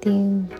3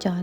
4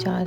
4